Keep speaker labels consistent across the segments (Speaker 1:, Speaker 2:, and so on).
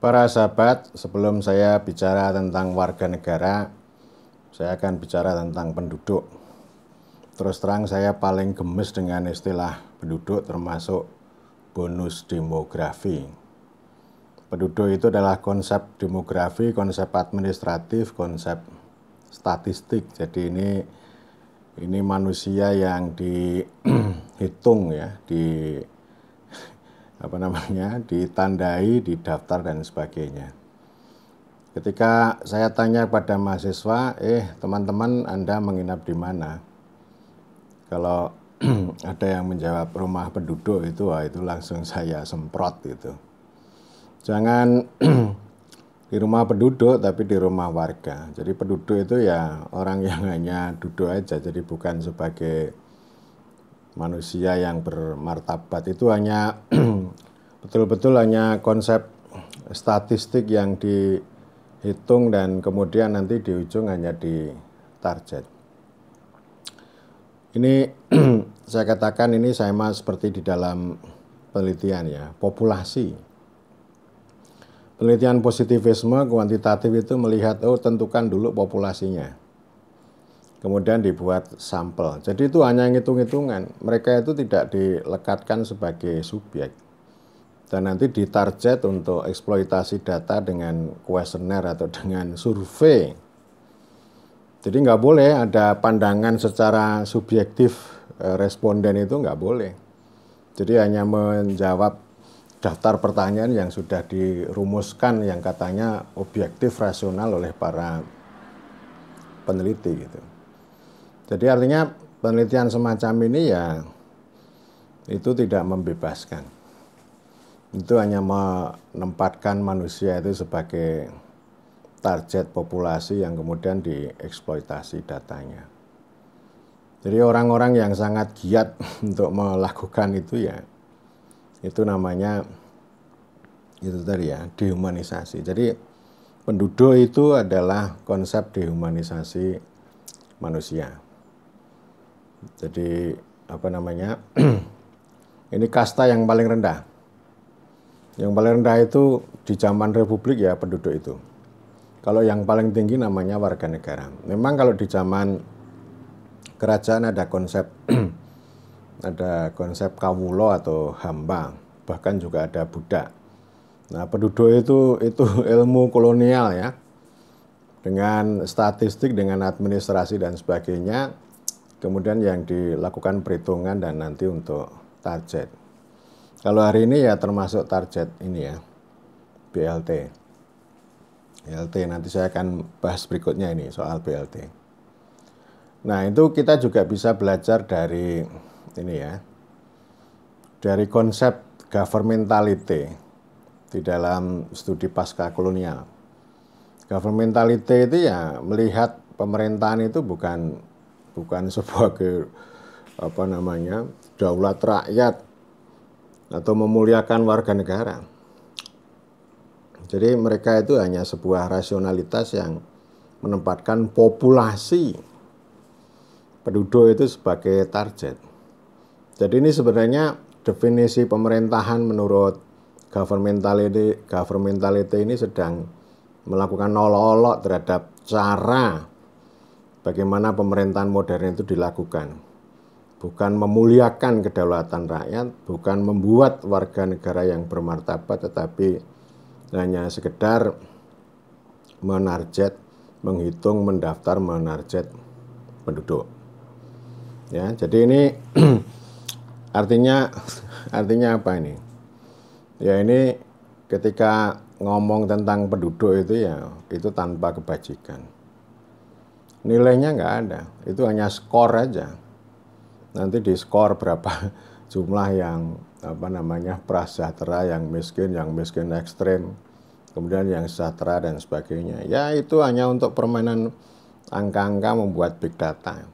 Speaker 1: Para sahabat, sebelum saya bicara tentang warga negara, saya akan bicara tentang penduduk. Terus terang saya paling gemes dengan istilah penduduk termasuk bonus demografi. Penduduk itu adalah konsep demografi, konsep administratif, konsep statistik. Jadi ini manusia yang dihitung ya, ditandai, didaftar dan sebagainya. Ketika saya tanya pada mahasiswa, teman-teman Anda menginap di mana? Kalau ada yang menjawab rumah penduduk itu langsung saya semprot gitu. Jangan di rumah penduduk tapi di rumah warga. Jadi penduduk itu ya orang yang hanya duduk aja, jadi bukan sebagai manusia yang bermartabat. Itu hanya betul-betul hanya konsep statistik yang dihitung dan kemudian nanti di ujung hanya di target. Ini saya katakan ini sama seperti di dalam penelitian ya, populasi. Penelitian positivisme kuantitatif itu melihat tentukan dulu populasinya. Kemudian dibuat sampel. Jadi itu hanya hitung-hitungan. Mereka itu tidak dilekatkan sebagai subjek. Dan nanti ditarget untuk eksploitasi data dengan kuesioner atau dengan survei. Jadi nggak boleh ada pandangan secara subjektif responden itu nggak boleh. Jadi hanya menjawab daftar pertanyaan yang sudah dirumuskan yang katanya objektif rasional oleh para peneliti gitu. Jadi artinya penelitian semacam ini ya itu tidak membebaskan. Itu hanya menempatkan manusia itu sebagai target populasi yang kemudian dieksploitasi datanya. Jadi orang-orang yang sangat giat untuk melakukan itu ya, itu namanya itu tadi ya, dehumanisasi. Jadi penduduk itu adalah konsep dehumanisasi manusia. Jadi ini kasta yang paling rendah. Yang paling rendah itu di zaman Republik ya penduduk itu. Kalau yang paling tinggi namanya warga negara. Memang kalau di zaman kerajaan ada konsep kawulo atau hamba, bahkan juga ada budak. Nah, penduduk itu ilmu kolonial ya. Dengan statistik, dengan administrasi dan sebagainya. Kemudian yang dilakukan perhitungan dan nanti untuk target. Kalau hari ini ya termasuk target ini ya, BLT. BLT nanti saya akan bahas berikutnya ini soal BLT. Nah itu kita juga bisa belajar dari ini ya, dari konsep governmentality di dalam studi pasca kolonial. Governmentality itu ya melihat pemerintahan itu bukan sebuah daulat rakyat atau memuliakan warga negara. Jadi mereka itu hanya sebuah rasionalitas yang menempatkan populasi penduduk itu sebagai target. Jadi ini sebenarnya definisi pemerintahan menurut governmentality ini sedang melakukan olok-olok terhadap cara bagaimana pemerintahan modern itu dilakukan. Bukan memuliakan kedaulatan rakyat, bukan membuat warga negara yang bermartabat, tetapi hanya sekedar menarget, menghitung, mendaftar, menarget penduduk. Ya, jadi ini artinya apa ini? Ya ini ketika ngomong tentang penduduk itu ya itu tanpa kebajikan. Nilainya nggak ada, itu hanya skor aja. Nanti di skor berapa jumlah yang prasejahtera, yang miskin ekstrim, kemudian yang sejahtera dan sebagainya. Ya itu hanya untuk permainan angka-angka membuat big data.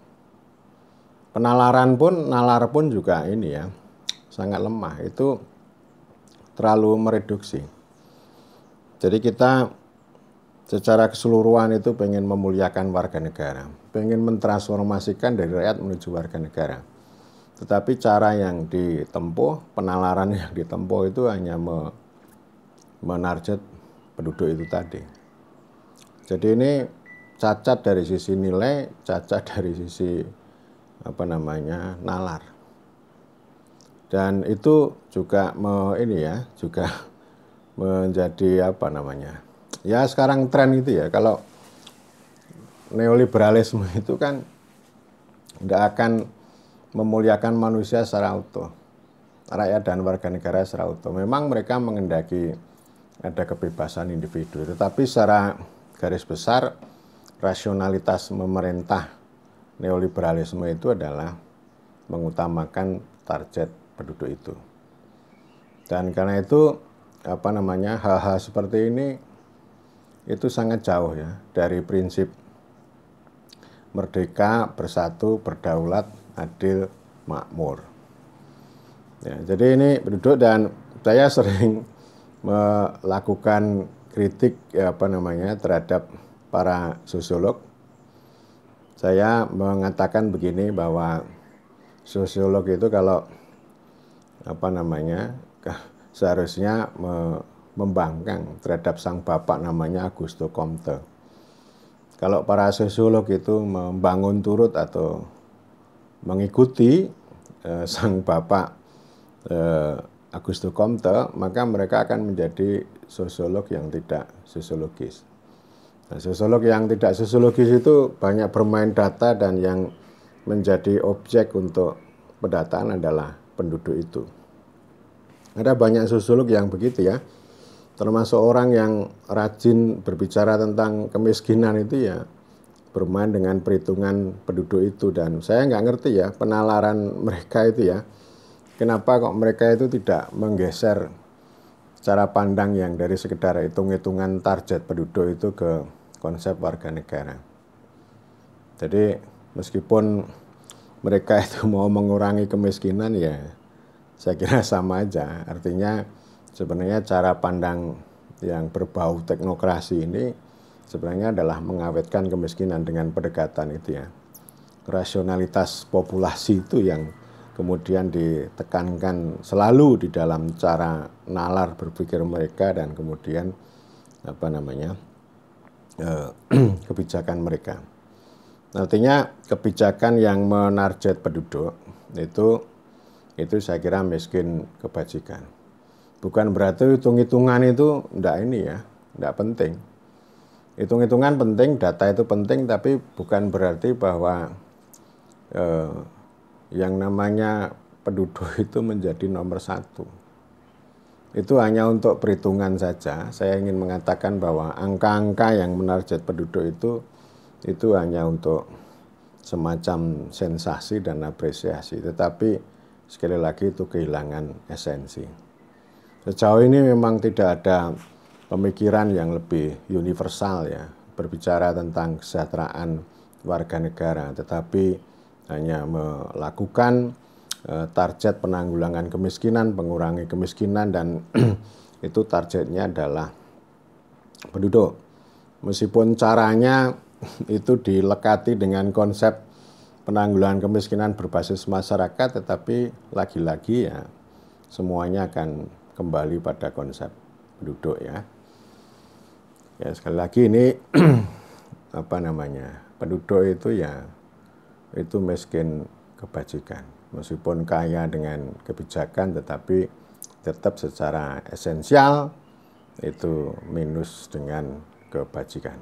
Speaker 1: Nalar pun juga ini ya sangat lemah. Itu terlalu mereduksi. Jadi kita secara keseluruhan itu pengen memuliakan warga negara, pengen mentransformasikan dari rakyat menuju warga negara. Tetapi cara yang ditempuh, penalaran yang ditempuh itu hanya menarget penduduk itu tadi. Jadi ini cacat dari sisi nilai, cacat dari sisi nalar. Dan itu juga juga menjadi ya sekarang tren itu ya, kalau neoliberalisme itu kan tidak akan memuliakan manusia secara utuh, rakyat dan warga negara secara utuh. Memang mereka mengendaki ada kebebasan individu, tetapi secara garis besar rasionalitas memerintah neoliberalisme itu adalah mengutamakan target penduduk itu. Dan karena itu hal-hal seperti ini itu sangat jauh ya dari prinsip merdeka, bersatu, berdaulat, adil, makmur. Ya, jadi ini penduduk, dan saya sering melakukan kritik terhadap para sosiolog. Saya mengatakan begini, bahwa sosiolog itu kalau seharusnya membangkang terhadap sang bapak namanya Auguste Comte. Kalau para sosiolog itu membangun turut atau mengikuti sang bapak Auguste Comte, maka mereka akan menjadi sosiolog yang tidak sosiologis. Nah, sosiolog yang tidak sosiologis itu banyak bermain data, dan yang menjadi objek untuk pendataan adalah penduduk itu. Ada banyak sosiolog yang begitu ya, termasuk orang yang rajin berbicara tentang kemiskinan itu ya bermain dengan perhitungan penduduk itu. Dan saya nggak ngerti ya penalaran mereka itu ya, kenapa kok mereka itu tidak menggeser cara pandang yang dari sekedar hitung-hitungan target penduduk itu ke konsep warga negara. Jadi meskipun mereka itu mau mengurangi kemiskinan, ya saya kira sama aja. Artinya sebenarnya cara pandang yang berbau teknokrasi ini sebenarnya adalah mengawetkan kemiskinan dengan pendekatan itu ya. Rasionalitas populasi itu yang kemudian ditekankan selalu di dalam cara nalar berpikir mereka, dan kemudian kebijakan mereka. Artinya kebijakan yang menarget penduduk itu saya kira miskin kebajikan. Bukan berarti hitung-hitungan itu enggak penting. Hitung-hitungan penting, data itu penting, tapi bukan berarti bahwa yang namanya penduduk itu menjadi nomor satu. Itu hanya untuk perhitungan saja. Saya ingin mengatakan bahwa angka-angka yang menarget penduduk itu hanya untuk semacam sensasi dan apresiasi. Tetapi sekali lagi itu kehilangan esensi. Sejauh ini memang tidak ada pemikiran yang lebih universal ya, berbicara tentang kesejahteraan warga negara, tetapi hanya melakukan target penanggulangan kemiskinan, mengurangi kemiskinan, dan itu targetnya adalah penduduk. Meskipun caranya itu dilekati dengan konsep penanggulangan kemiskinan berbasis masyarakat, tetapi lagi-lagi ya semuanya akan kembali pada konsep penduduk ya. Ya sekali lagi ini penduduk itu ya itu miskin kebajikan. Meskipun kaya dengan kebijakan, tetapi tetap secara esensial itu minus dengan kebajikan.